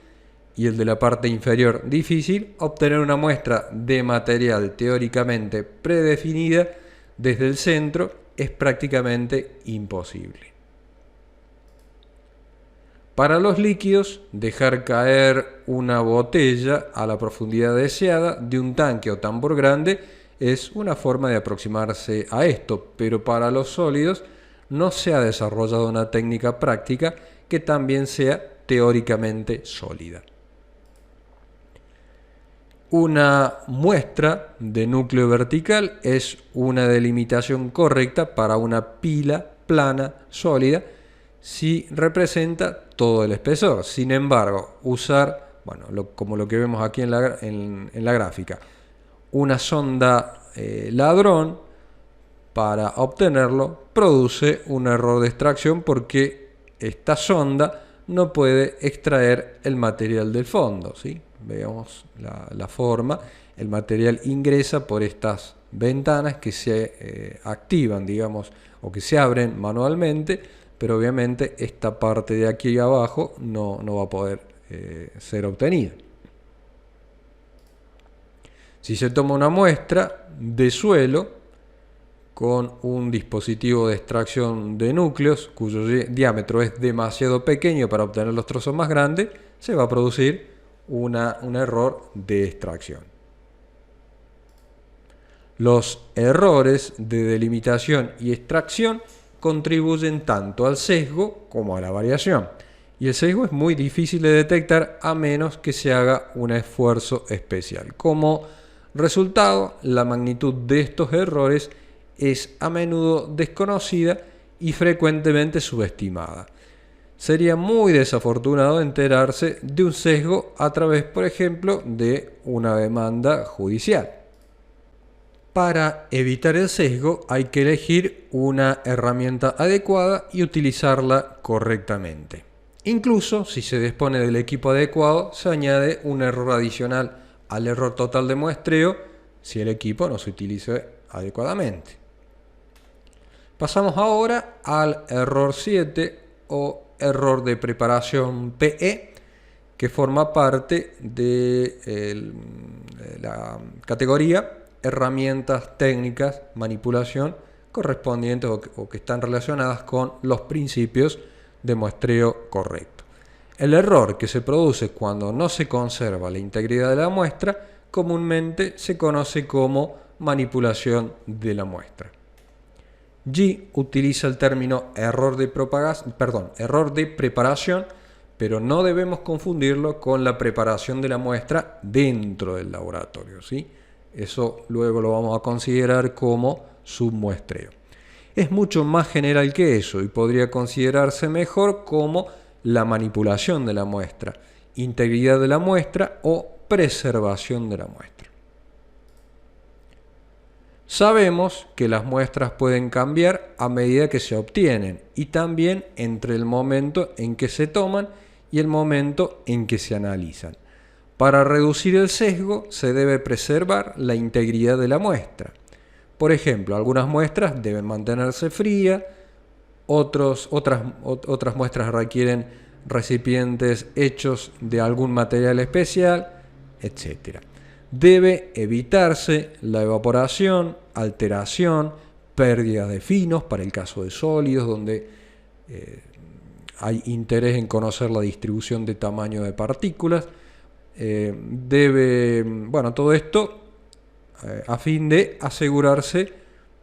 y el de la parte inferior difícil. Obtener una muestra de material teóricamente predefinida desde el centro es prácticamente imposible. Para los líquidos, dejar caer una botella a la profundidad deseada de un tanque o tambor grande es una forma de aproximarse a esto, pero para los sólidos no se ha desarrollado una técnica práctica que también sea teóricamente sólida. Una muestra de núcleo vertical es una delimitación correcta para una pila plana sólida si representa todo el espesor. Sin embargo, usar, bueno, como lo que vemos aquí en la gráfica, una sonda ladrón para obtenerlo produce un error de extracción porque esta sonda no puede extraer el material del fondo, ¿sí? Veamos la forma. El material ingresa por estas ventanas que se activan, digamos, o que se abren manualmente, pero obviamente esta parte de aquí abajo no va a poder ser obtenida. Si se toma una muestra de suelo con un dispositivo de extracción de núcleos cuyo diámetro es demasiado pequeño para obtener los trozos más grandes, se va a producir un error de extracción. Los errores de delimitación y extracción contribuyen tanto al sesgo como a la variación. Y el sesgo es muy difícil de detectar a menos que se haga un esfuerzo especial. Como resultado, la magnitud de estos errores es a menudo desconocida y frecuentemente subestimada. Sería muy desafortunado enterarse de un sesgo a través, por ejemplo, de una demanda judicial. Para evitar el sesgo hay que elegir una herramienta adecuada y utilizarla correctamente. Incluso si se dispone del equipo adecuado, se añade un error adicional al error total de muestreo si el equipo no se utiliza adecuadamente. Pasamos ahora al error 7 o error de preparación PE, que forma parte de la categoría herramientas técnicas, manipulación, correspondientes o que están relacionadas con los principios de muestreo correcto. El error que se produce cuando no se conserva la integridad de la muestra comúnmente se conoce como manipulación de la muestra. G utiliza el término error de preparación, pero no debemos confundirlo con la preparación de la muestra dentro del laboratorio, ¿sí? Eso luego lo vamos a considerar como submuestreo. Es mucho más general que eso y podría considerarse mejor como la manipulación de la muestra, integridad de la muestra o preservación de la muestra. Sabemos que las muestras pueden cambiar a medida que se obtienen y también entre el momento en que se toman y el momento en que se analizan. Para reducir el sesgo se debe preservar la integridad de la muestra. Por ejemplo, algunas muestras deben mantenerse frías, otras muestras requieren recipientes hechos de algún material especial, etc. Debe evitarse la evaporación, alteración, pérdida de finos para el caso de sólidos, donde hay interés en conocer la distribución de tamaño de partículas. Todo esto a fin de asegurarse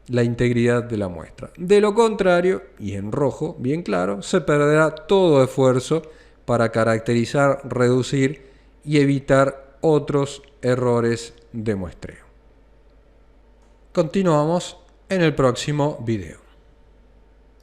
la integridad de la muestra. De lo contrario, y en rojo, bien claro, se perderá todo esfuerzo para caracterizar, reducir y evitar otros errores de muestreo. Continuamos en el próximo video.